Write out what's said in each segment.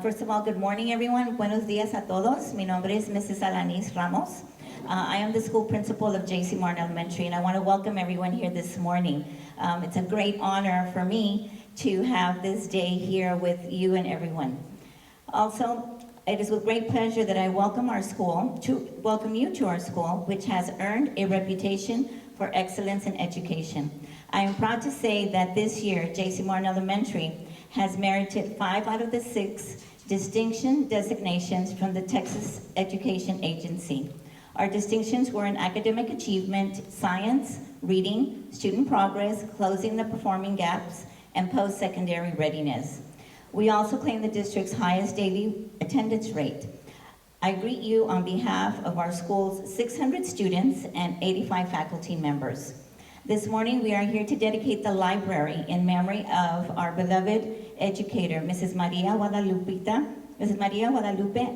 First of all, good morning, everyone. Buenos días a todos. Mi nombre es Mrs. Alanis Ramos. I am the school principal of J.C. Martin Elementary, and I want to welcome everyone here this morning. It's a great honor for me to have this day here with you and everyone. Also, it is with great pleasure that I welcome you to our school, which has earned a reputation for excellence in education. I am proud to say that this year, J.C. Martin Elementary has merited 5 out of the 6 distinction designations from the Texas Education Agency. Our distinctions were in academic achievement, science, reading, student progress, closing the performing gaps, and post-secondary readiness. We also claim the district's highest daily attendance rate. I greet you on behalf of our school's 600 students and 85 faculty members. This morning, we are here to dedicate the library in memory of our beloved educator, Mrs. Maria Guadalupe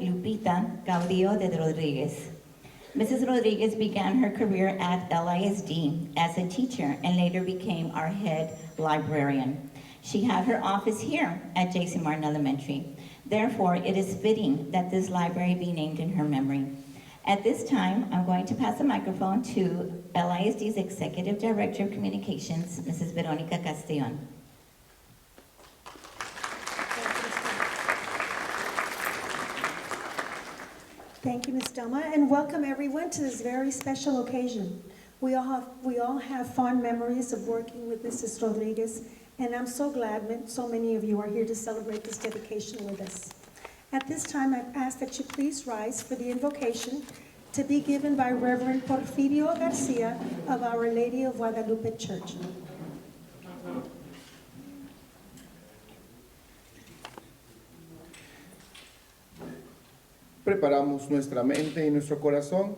Lupita Gaudio de Rodriguez. Mrs. Rodriguez began her career at LISD as a teacher and later became our head librarian. She had her office here at J.C. Martin Elementary. Therefore, it is fitting that this library be named in her memory. At this time, I'm going to pass the microphone to LISD's Executive Director of Communications, Mrs. Veronica Castellon. Thank you, Ms. Delma, and welcome everyone to this very special occasion. We all have fond memories of working with Mrs. Rodriguez, and I'm so glad that so many of you are here to celebrate this dedication with us. At this time, I ask that you please rise for the invocation to be given by Reverend Porfirio Garcia of Our Lady of Guadalupe Church. Preparamos nuestra mente y nuestro corazón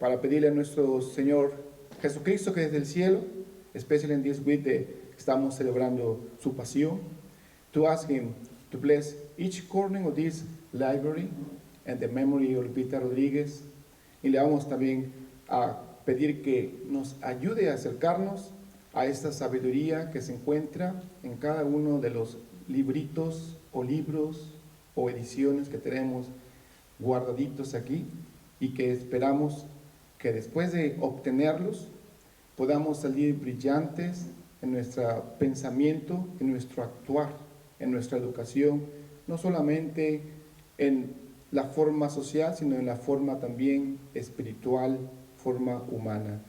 para pedirle a nuestro Señor Jesucristo que desde el cielo, especially in this week that estamos celebrando su pasión, to ask Him to bless each corner of this library and the memory of Lupita Rodríguez. Y le vamos también a pedir que nos ayude a acercarnos a esta sabiduría que se encuentra en cada uno de los libritos o libros o ediciones que tenemos guardaditos aquí y que esperamos que después de obtenerlos podamos salir brillantes en nuestro pensamiento, en nuestro actuar, en nuestra educación, no solamente en la forma social, sino en la forma también espiritual, forma humana.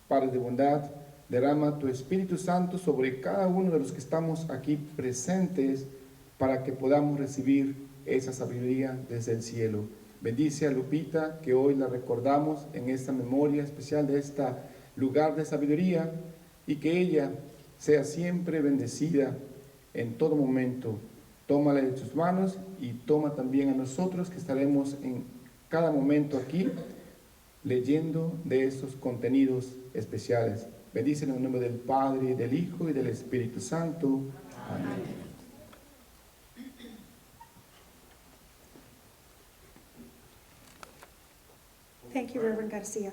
Padre de bondad, derrama tu Espíritu Santo sobre cada uno de los que estamos aquí presentes para que podamos recibir esa sabiduría desde el cielo. Bendice a Lupita, que hoy la recordamos en esta memoria especial de este lugar de sabiduría, y que ella sea siempre bendecida en todo momento. Tómala de tus manos y toma también a nosotros que estaremos en cada momento aquí leyendo de estos contenidos especiales. Bendice en el nombre del Padre, del Hijo y del Espíritu Santo. Amén. Thank you, Reverend Garcia.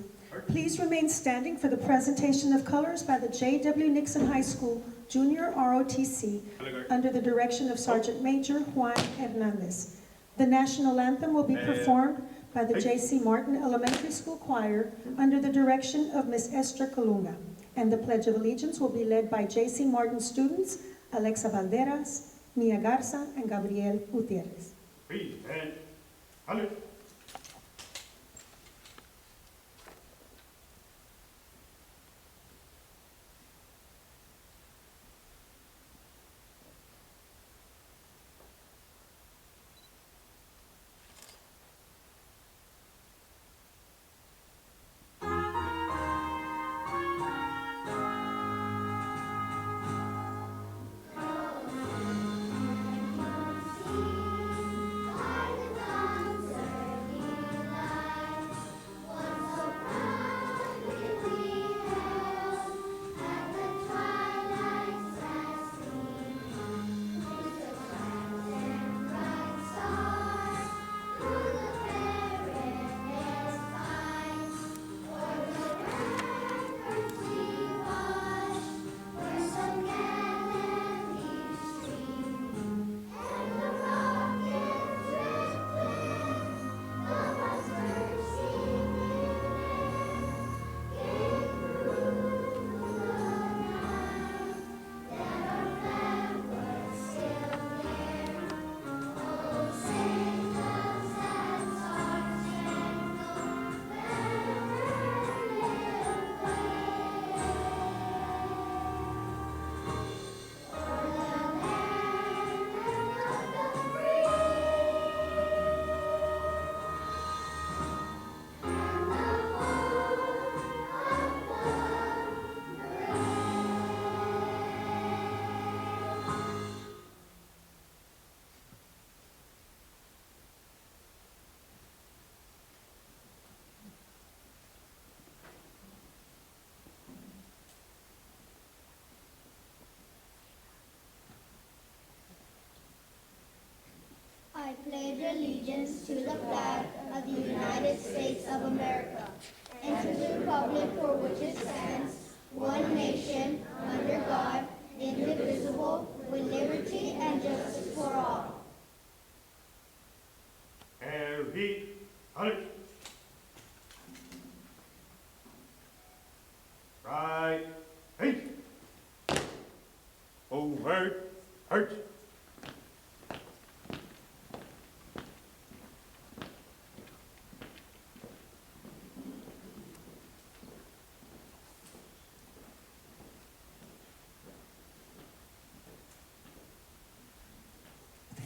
Please remain standing for the presentation of colors by the J.W. Nixon High School Junior ROTC under the direction of Sergeant Major Juan Hernandez. The national anthem will be performed by the J.C. Martin Elementary School Choir under the direction of Ms. Esther Colunga. And the Pledge of Allegiance will be led by J.C. Martin students Alexa Valderas, Mia Garza, and Gabriel Gutierrez. allegiance to the flag of the United States of America and to the republic for which it stands, one nation, under God, indivisible, with liberty and justice for all. And repeat. Hundred. Right. Eight. Over. Hurt.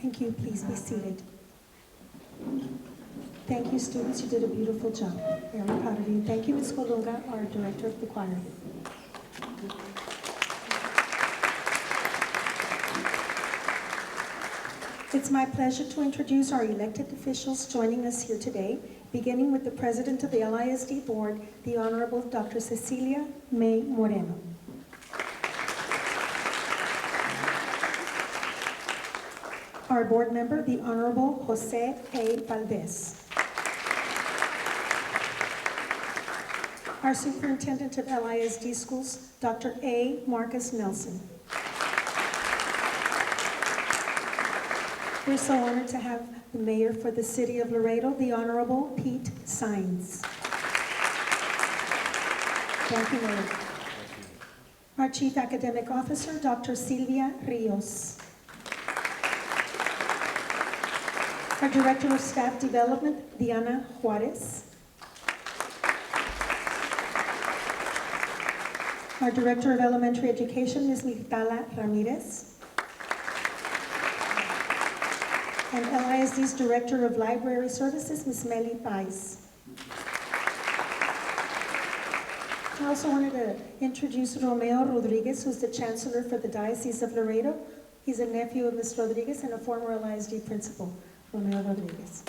Thank you. Please be seated. Thank you, students. You did a beautiful job. Very proud of you. Thank you, Ms. Colunga, our director of the choir. It's my pleasure to introduce our elected officials joining us here today, beginning with the president of the LISD board, the Honorable Dr. Cecilia May Moreno. Our board member, the Honorable Jose A. Valdez. Our superintendent of LISD schools, Dr. A. Marcus Nelson. We're so honored to have the mayor for the city of Laredo, the Honorable Pete Sines. Thank you, Mayor. Our chief academic officer, Dr. Silvia Rios. Our Director of Staff Development, Diana Juarez. Our Director of Elementary Education, Ms. Migdala Ramirez. And LISD's Director of Library Services, Ms. Meli Pais. I also wanted to introduce Romeo Rodriguez, who's the Chancellor for the Diocese of Laredo. He's a nephew of Ms. Rodriguez and a former LISD principal. Romeo Rodriguez.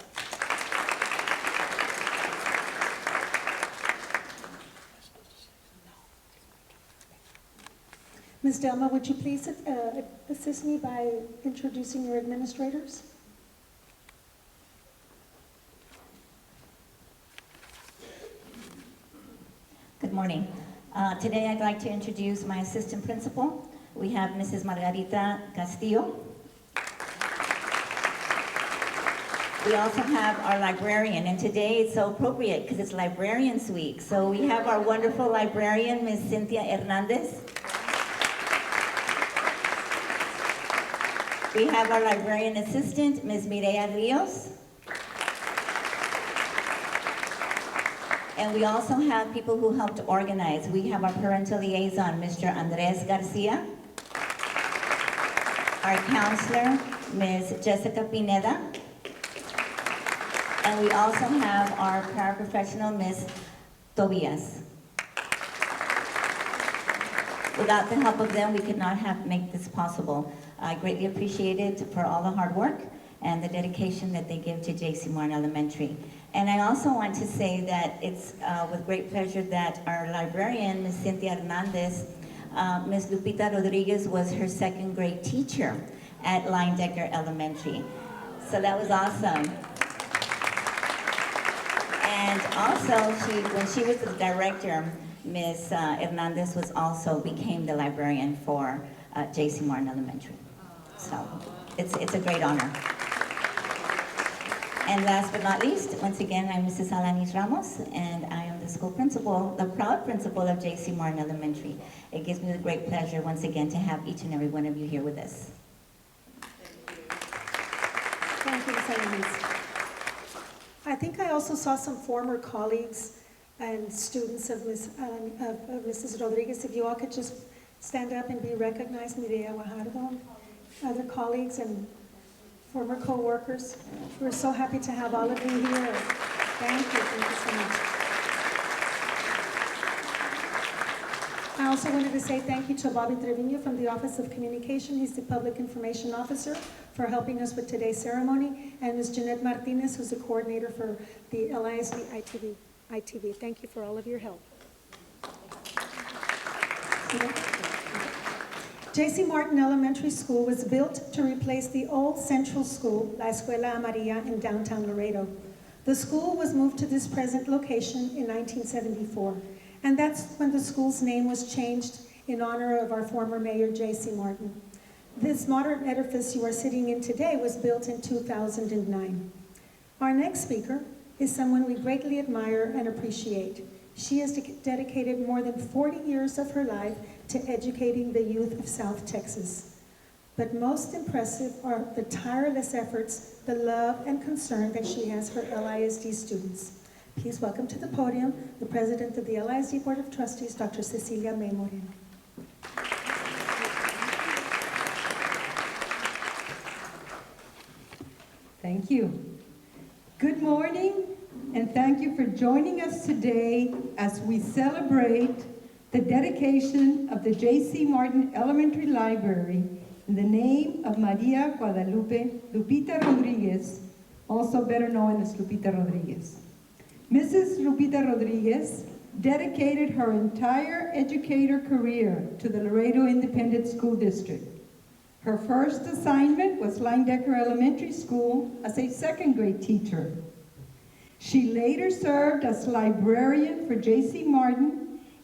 Ms. Delma, would you please assist me by introducing your administrators? Good morning. Today I'd like to introduce my assistant principal. We have Mrs. Margarita Castillo. We also have our librarian, and today it's so appropriate because it's Librarians Week. So we have our wonderful librarian, Ms. Cynthia Hernandez. We have our librarian assistant, Ms. Mireya Rios. And we also have people who helped organize. We have our parental liaison, Mr. Andres Garcia. Our counselor, Ms. Jessica Pineda. And we also have our paraprofessional, Ms. Tobias. Without the help of them, we could not make this possible. I greatly appreciate it for all the hard work and the dedication that they give to J.C. Martin Elementary. And I also want to say that it's with great pleasure that our librarian, Ms. Cynthia Hernandez, Ms. Lupita Rodriguez was her second grade teacher at Leindecker Elementary. So that was awesome. And also, when she was the director, Ms. Hernandez became the librarian for J.C. Martin Elementary. So it's a great honor. And last but not least, once again, I'm Mrs. Alanis Ramos, and I am the school principal, the proud principal of J.C. Martin Elementary. It gives me the great pleasure once again to have each and every one of you here with us. Thank you, Ms. Alanis. I think I also saw some former colleagues and students of Mrs. Rodriguez. If you all could just stand up and be recognized, Mireya Guajardo, other colleagues and former co-workers. We're so happy to have all of you here. Thank you so much. I also wanted to say thank you to Bobby Trevino from the Office of Communication. He's the Public Information Officer, for helping us with today's ceremony, and Ms. Jeanette Martinez, who's the coordinator for the LISD ITV. Thank you for all of your help. J.C. Martin Elementary School was built to replace the old Central School, La Escuela Amaria, in downtown Laredo. The school was moved to this present location in 1974, and that's when the school's name was changed in honor of our former mayor, J.C. Martin. This modern edifice you are sitting in today was built in 2009. Our next speaker is someone we greatly admire and appreciate. She has dedicated more than 40 years of her life to educating the youth of South Texas. But most impressive are the tireless efforts, the love and concern that she has for LISD students. Please welcome to the podium the president of the LISD Board of Trustees, Dr. Cecilia May Moreno. Thank you. Good morning, and thank you for joining us today as we celebrate the dedication of the J.C. Martin Elementary Library in the name of Maria Guadalupe Lupita Rodriguez, also better known as Lupita Rodriguez. Mrs. Lupita Rodriguez dedicated her entire educator career to the Laredo Independent School District. Her first assignment was Linedecker Elementary School as a second grade teacher. She later served as librarian for J.C. Martin,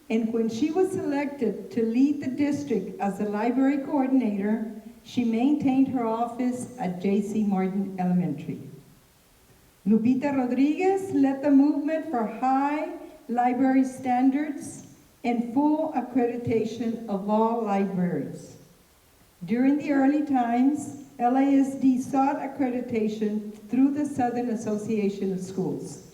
and when she was selected to lead the district as the library coordinator, she maintained her office at J.C. Martin Elementary. Lupita Rodriguez led the movement for high library standards and full accreditation of all libraries. During the early times, LASD sought accreditation through the Southern Association of Schools.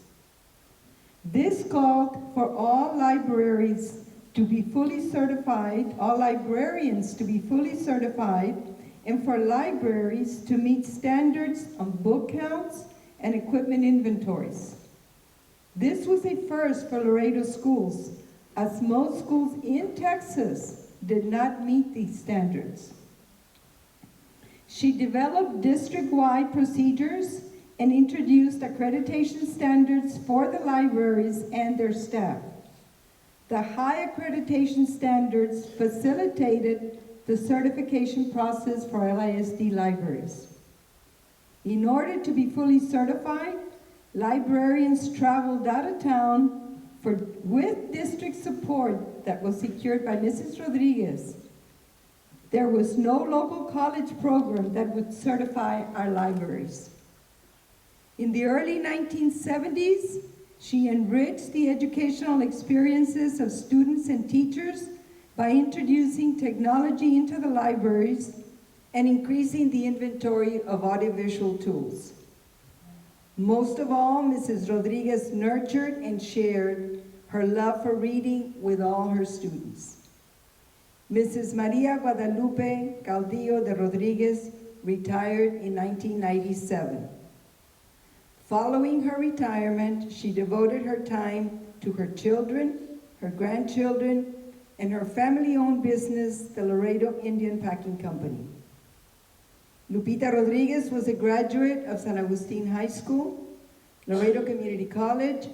This called for all libraries to be fully certified, all librarians to be fully certified, and for libraries to meet standards on book counts and equipment inventories. This was a first for Laredo schools, as most schools in Texas did not meet these standards. She developed district-wide procedures and introduced accreditation standards for the libraries and their staff. The high accreditation standards facilitated the certification process for LISD libraries. In order to be fully certified, librarians traveled out of town with district support that was secured by Mrs. Rodriguez. There was no local college program that would certify our libraries. In the early 1970s, she enriched the educational experiences of students and teachers by introducing technology into the libraries and increasing the inventory of audiovisual tools. Most of all, Mrs. Rodriguez nurtured and shared her love for reading with all her students. Mrs. Maria Guadalupe Caudillo de Rodriguez retired in 1997. Following her retirement, she devoted her time to her children, her grandchildren, and her family-owned business, the Laredo Indian Packing Company. Lupita Rodriguez was a graduate of San Agustin High School, Laredo Community College,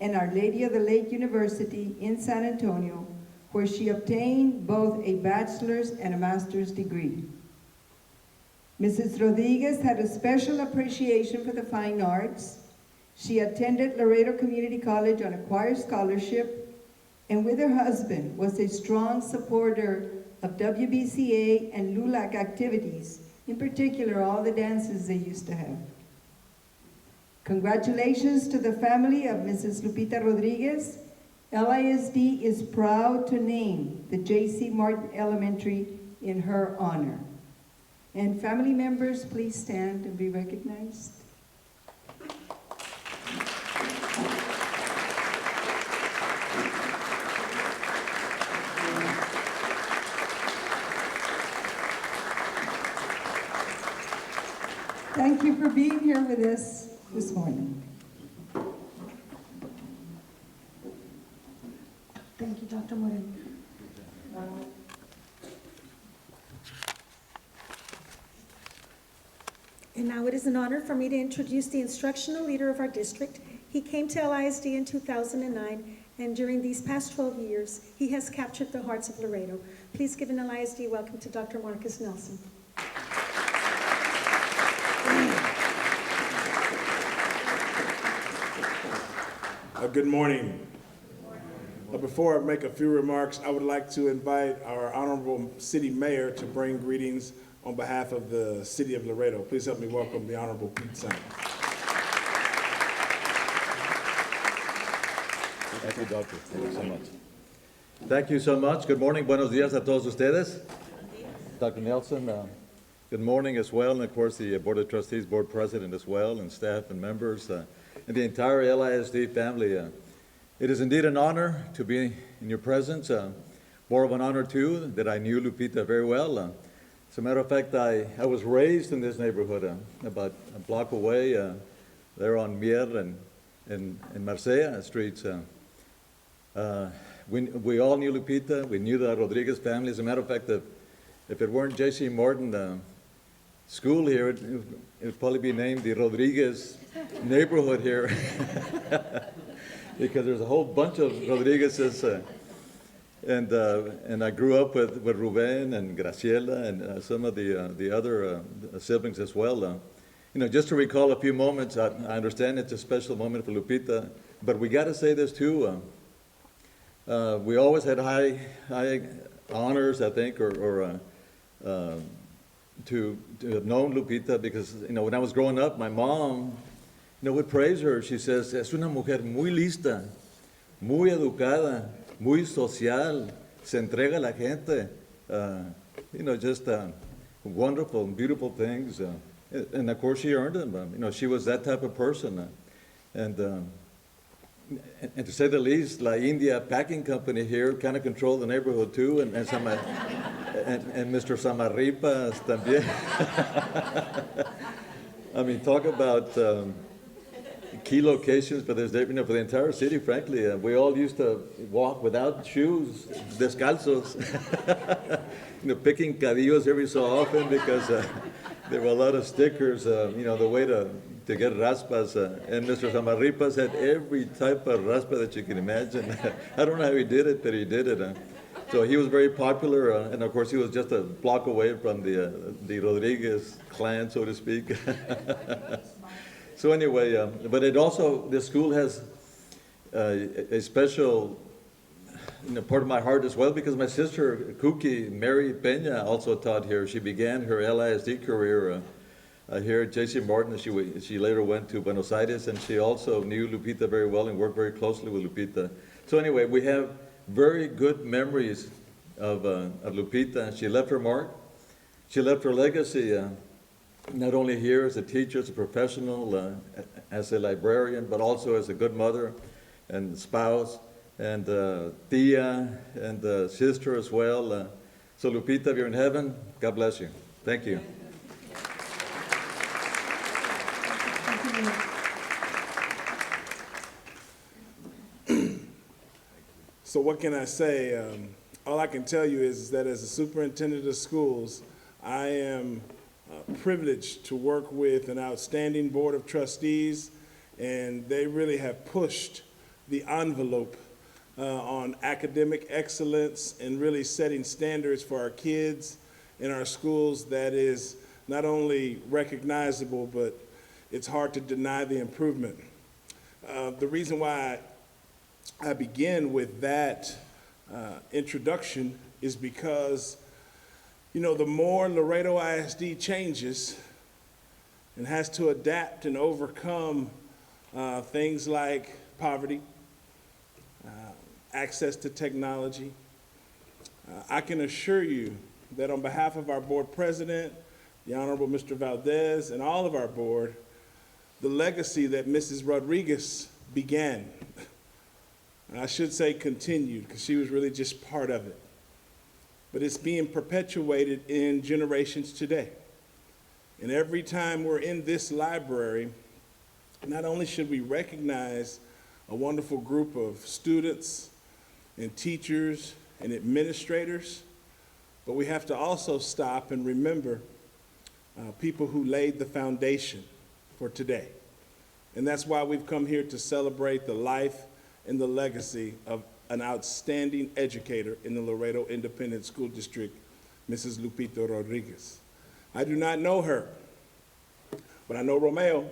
and Our Lady of the Lake University in San Antonio, where she obtained both a bachelor's and a master's degree. Mrs. Rodriguez had a special appreciation for the fine arts. She attended Laredo Community College on a choir scholarship, and with her husband was a strong supporter of WBCA and LULAC activities, in particular all the dances they used to have. Congratulations to the family of Mrs. Lupita Rodriguez. LISD is proud to name the J.C. Martin Elementary in her honor. And family members, please stand and be recognized. Thank you for being here with us this morning. Thank you, Dr. Moreno. And now it is an honor for me to introduce the instructional leader of our district. He came to LISD in 2009 And during these past 12 years, he has captured the hearts of Laredo. Please give an LISD welcome to Dr. Marcus Nelson. Good morning. Before I make a few remarks, I would like to invite our Honorable City Mayor to bring greetings on behalf of the City of Laredo. Please help me welcome the Honorable Pete Simon. Thank you, Doctor. Thank you so much. Thank you so much. Good morning. Buenos días a todos ustedes. Dr. Nelson, good morning as well. And of course, the Board of Trustees, Board President as well, and staff and members, and the entire LISD family. It is indeed an honor to be in your presence. More of an honor, too, that I knew Lupita very well. As a matter of fact, I was raised in this neighborhood, about a block away, there on Mier and Marcea streets. We all knew Lupita. We knew the Rodriguez family. As a matter of fact, if it weren't J.C. Martin school here, it would probably be named the Rodriguez neighborhood here. Because there's a whole bunch of Rodriguezes. And I grew up with Ruben and Graciela and some of the other siblings as well. Just to recall a few moments, I understand it's a special moment for Lupita, but we got to say this too. We always had high honors, I think, or to have known Lupita because, when I was growing up, my mom, would praise her. She says, es una mujer muy lista, muy educada, muy social, se entrega a la gente. Just wonderful and beautiful things. And of course she earned them. She was that type of person. And to say the least, La India Packing Company here kind of controlled the neighborhood too, and Mr. Samarripas también. I mean, talk about key locations for this, for the entire city, frankly. We all used to walk without shoes, descalzos, picking cadillos every so often because there were a lot of stickers, the way to get raspas. And Mr. Samarripas had every type of raspa that you can imagine. I don't know how he did it, but he did it. So he was very popular, and of course he was just a block away from the Rodriguez clan, so to speak. So anyway, but this school has a special part of my heart as well because my sister, Kuki, Mary Peña, also taught here. She began her LISD career here at J.C. Martin. She later went to Buenos Aires, and she also knew Lupita very well and worked very closely with Lupita. So anyway, we have very good memories of Lupita. She left her mark. She left her legacy. Not only here as a teacher, as a professional, as a librarian, but also as a good mother and spouse, and tia, and sister as well. So Lupita, if you're in heaven, God bless you. Thank you. So what can I say? All I can tell you is that as a superintendent of schools, I am privileged to work with an outstanding board of trustees, and they really have pushed the envelope on academic excellence and really setting standards for our kids in our schools that is not only recognizable, but it's hard to deny the improvement. The reason why I begin with that introduction is because the more Laredo ISD changes and has to adapt and overcome things like poverty, access to technology, I can assure you that on behalf of our board president, the Honorable Mr. Valdez, and all of our board, the legacy that Mrs. Rodriguez began, I should say continued, because she was really just part of it, but it's being perpetuated in generations today. And every time we're in this library, not only should we recognize a wonderful group of students and teachers and administrators, but we have to also stop and remember people who laid the foundation for today. And that's why we've come here to celebrate the life in the legacy of an outstanding educator in the Laredo Independent School District, Mrs. Lupita Rodriguez. I do not know her, but I know Romeo.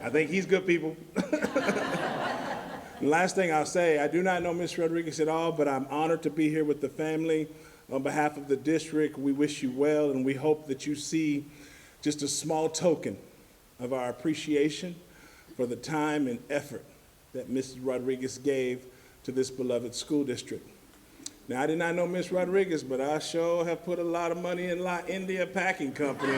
I think he's good people. The last thing I'll say, I do not know Ms. Rodriguez at all, but I'm honored to be here with the family. On behalf of the district, we wish you well, and we hope that you see just a small token of our appreciation for the time and effort that Mrs. Rodriguez gave to this beloved school district. Now, I did not know Ms. Rodriguez, but I sure have put a lot of money in La India Packing Company.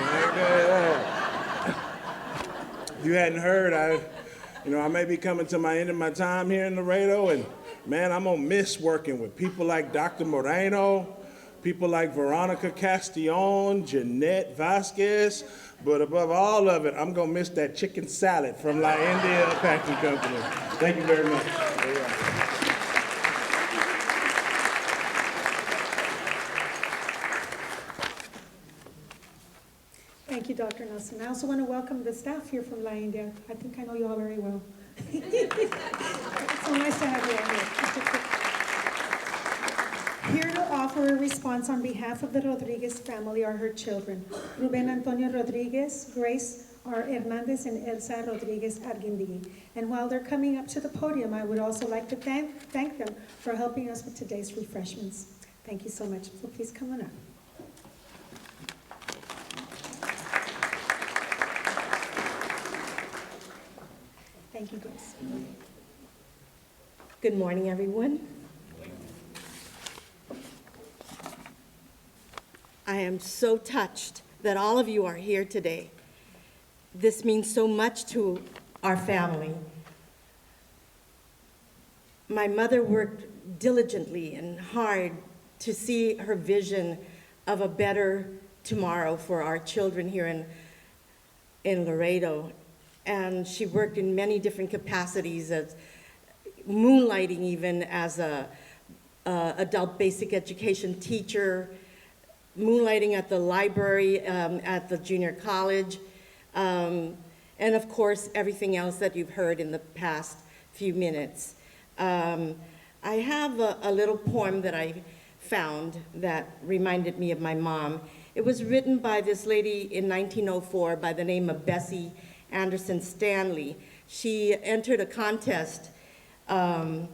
If you hadn't heard, I may be coming to my end of my time here in Laredo, and man, I'm gonna miss working with people like Dr. Moreno, people like Veronica Castillon, Jeanette Vasquez, but above all of it, I'm gonna miss that chicken salad from La India Packing Company. Thank you very much. Thank you, Dr. Nelson. I also want to welcome the staff here from La India. I think I know you all very well. It's so nice to have you all here. Here to offer a response on behalf of the Rodriguez family are her children, Ruben Antonio Rodriguez, Grace R. Hernandez, and Elsa Rodriguez Arguindegui. And while they're coming up to the podium, I would also like to thank them for helping us with today's refreshments. Thank you so much. So please come on up. Thank you, Grace. Good morning, everyone. I am so touched that all of you are here today. This means so much to our family. My mother worked diligently and hard to see her vision of a better tomorrow for our children here in Laredo. And she worked in many different capacities, as moonlighting even as a adult basic education teacher, moonlighting at the library, at the junior college, and of course, everything else that you've heard in the past few minutes. I have a little poem that I found that reminded me of my mom. It was written by this lady in 1904 by the name of Bessie Anderson Stanley. She entered a contest and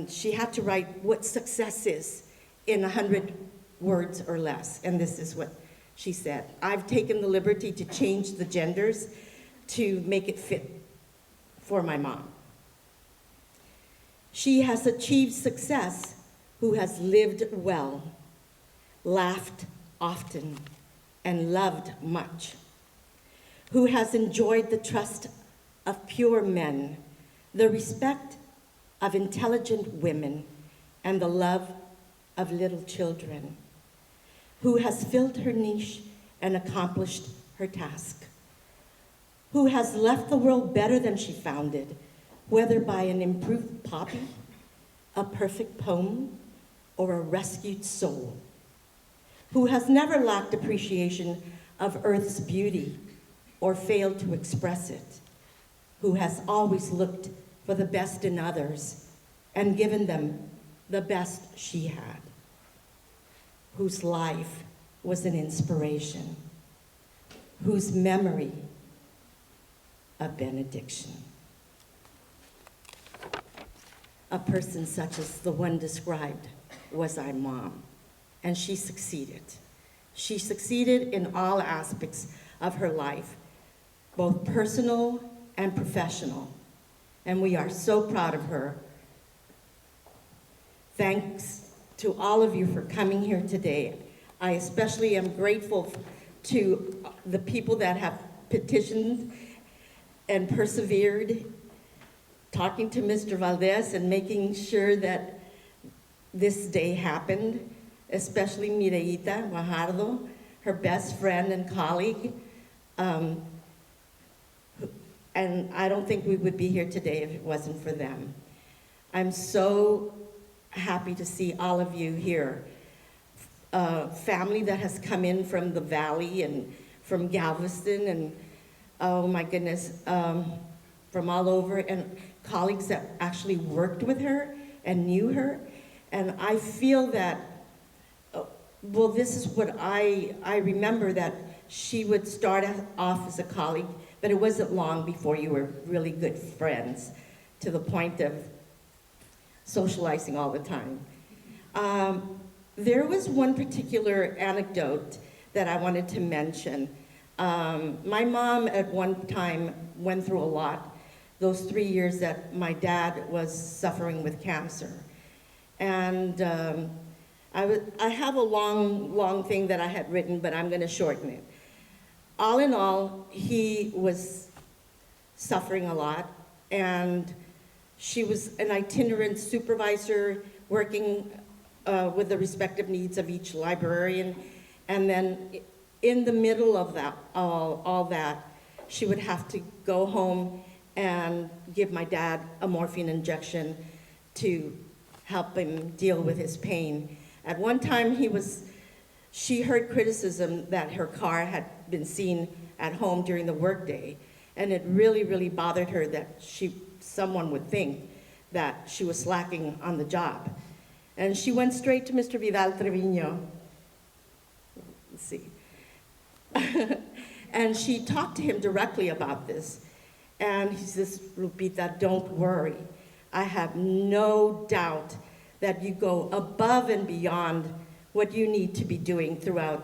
she had to write what success is in 100 words or less. And this is what she said: I've taken the liberty to change the genders to make it fit for my mom. She has achieved success who has lived well, laughed often, and loved much, who has enjoyed the trust of pure men, the respect of intelligent women, and the love of little children, who has filled her niche and accomplished her task, who has left the world better than she found it, whether by an improved poppy, a perfect poem, or a rescued soul, who has never lacked appreciation of Earth's beauty or failed to express it, who has always looked for the best in others and given them the best she had, whose life was an inspiration, whose memory a benediction. A person such as the one described was our mom, and she succeeded. She succeeded in all aspects of her life, both personal and professional, and we are so proud of her. Thanks to all of you for coming here today. I especially am grateful to the people that have petitioned and persevered, talking to Mr. Valdez and making sure that this day happened, especially Mireita Guajardo, her best friend and colleague. And I don't think we would be here today if it wasn't for them. I'm so happy to see all of you here. Family that has come in from the Valley and from Galveston, and oh my goodness, from all over, and colleagues that actually worked with her and knew her. And I feel that, well, this is what I remember, that she would start off as a colleague, but it wasn't long before you were really good friends, to the point of socializing all the time. There was one particular anecdote that I wanted to mention. My mom at one time went through a lot, those 3 years that my dad was suffering with cancer. And I have a long thing that I had written, but I'm gonna shorten it. All in all, he was suffering a lot, and she was an itinerant supervisor working with the respective needs of each librarian. And then in the middle of that, all that, she would have to go home and give my dad a morphine injection to help him deal with his pain. At one time, she heard criticism that her car had been seen at home during the workday, and it really bothered her that someone would think that she was slacking on the job. And she went straight to Mr. Vidal Trevino. Let's see. And she talked to him directly about this. And he says, Lupita, don't worry. I have no doubt that you go above and beyond what you need to be doing throughout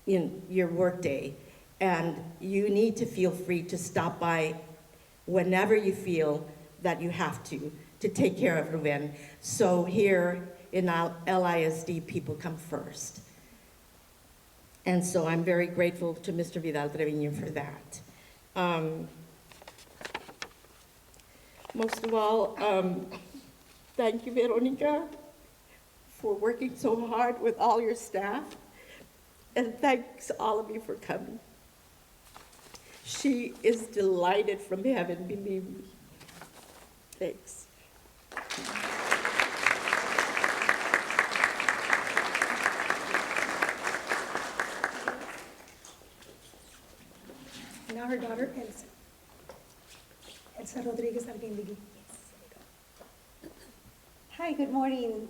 your workday. And you need to feel free to stop by whenever you feel that you have to take care of Ruben. So here in LISD, people come first. And so I'm very grateful to Mr. Vidal Trevino for that. Most of all, thank you, Veronica, for working so hard with all your staff. And thanks all of you for coming. She is delighted from heaven, believe me. Thanks. Now her daughter, Elsa. Elsa Rodriguez Arguindegui. Hi, good morning.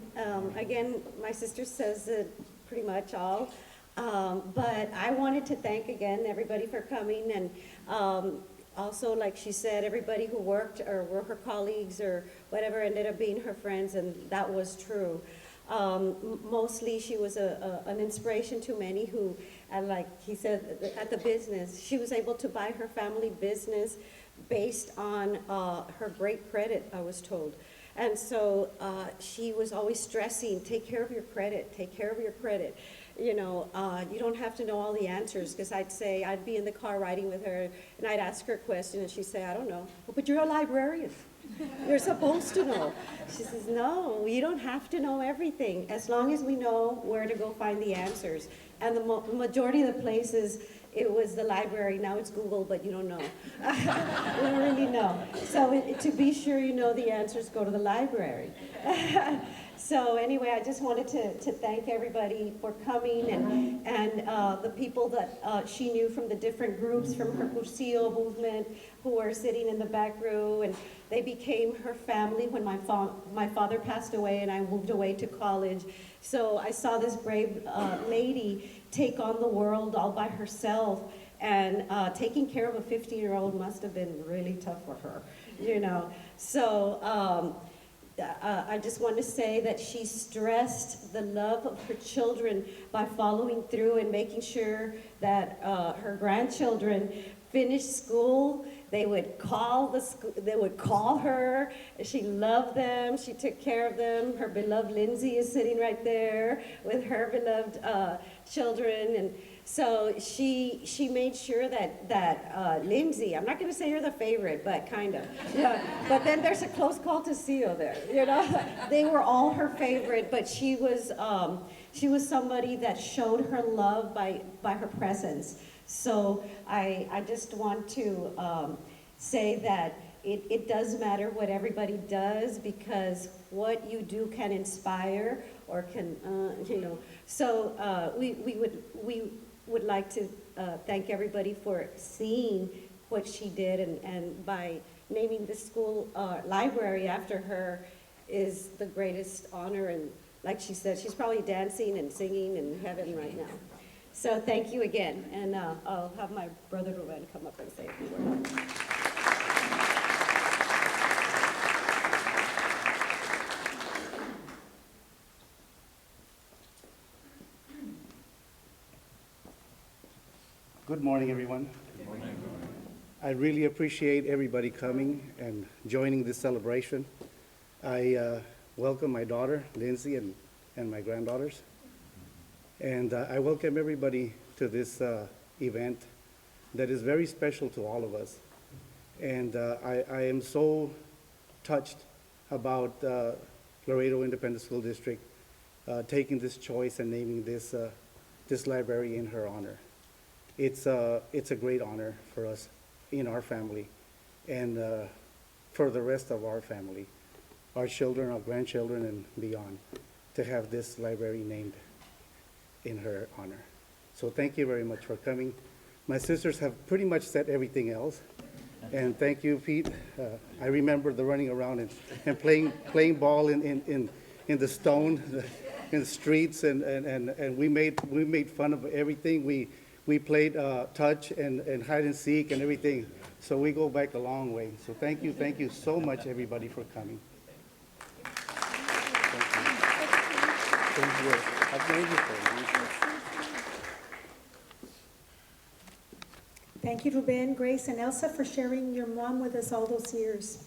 Again, my sister says it pretty much all, but I wanted to thank again everybody for coming, and also, like she said, everybody who worked or were her colleagues or whatever ended up being her friends, and that was true. Mostly she was an inspiration to many who, like he said, at the business, she was able to buy her family business based on her great credit, I was told. And so she was always stressing, take care of your credit, take care of your credit. You know, you don't have to know all the answers, because I'd be in the car riding with her, and I'd ask her a question, and she'd say, I don't know. Well, but you're a librarian. You're supposed to know. She says, no, you don't have to know everything, as long as we know where to go find the answers. And the majority of the places, it was the library. Now it's Google, but you don't know. You don't really know. So to be sure you know the answers, go to the library. So anyway, I just wanted to thank everybody for coming, and the people that she knew from the different groups from her Cursillo movement who were sitting in the back row, and they became her family when my father passed away and I moved away to college. So I saw this brave lady take on the world all by herself, and taking care of a 50-year-old must have been really tough for her, you know. So I just want to say that she stressed the love of her children by following through and making sure that her grandchildren finished school. They would call her. She loved them. She took care of them. Her beloved Lindsay is sitting right there with her beloved children, and so she made sure that Lindsay, I'm not going to say you're the favorite, but kind of, yeah. But then there's a close call to Seal there, you know. They were all her favorite, but she was somebody that showed her love by her presence. So I just want to say that it does matter what everybody does, because what you do can inspire or can, you know. So we would like to thank everybody for seeing what she did, and by naming this school library after her is the greatest honor, and like she said, she's probably dancing and singing in heaven right now. So thank you again, and I'll have my brother Ruben come up and say a few words. Good morning, everyone. Good morning. I really appreciate everybody coming and joining this celebration. I welcome my daughter, Lindsay, and my granddaughters. And I welcome everybody to this event that is very special to all of us. And I am so touched about Laredo Independent School District taking this choice and naming this library in her honor. It's a great honor for us in our family and for the rest of our family, our children, our grandchildren, and beyond, to have this library named in her honor. So thank you very much for coming. My sisters have pretty much said everything else. And thank you, Pete. I remember the running around and playing ball in the stone, in the streets, and we made fun of everything. We played touch and hide and seek and everything. So we go back a long way. So thank you so much, everybody, for coming. Thank you. Thank you. Thank you, Ruben, Grace, and Elsa for sharing your mom with us all those years.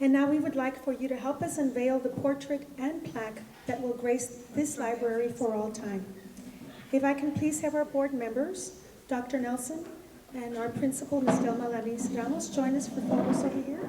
And now we would like for you to help us unveil the portrait and plaque that will grace this library for all time. If I can please have our board members, Dr. Nelson and our principal, Ms. Delma Lanis Ramos, join us for photos over here.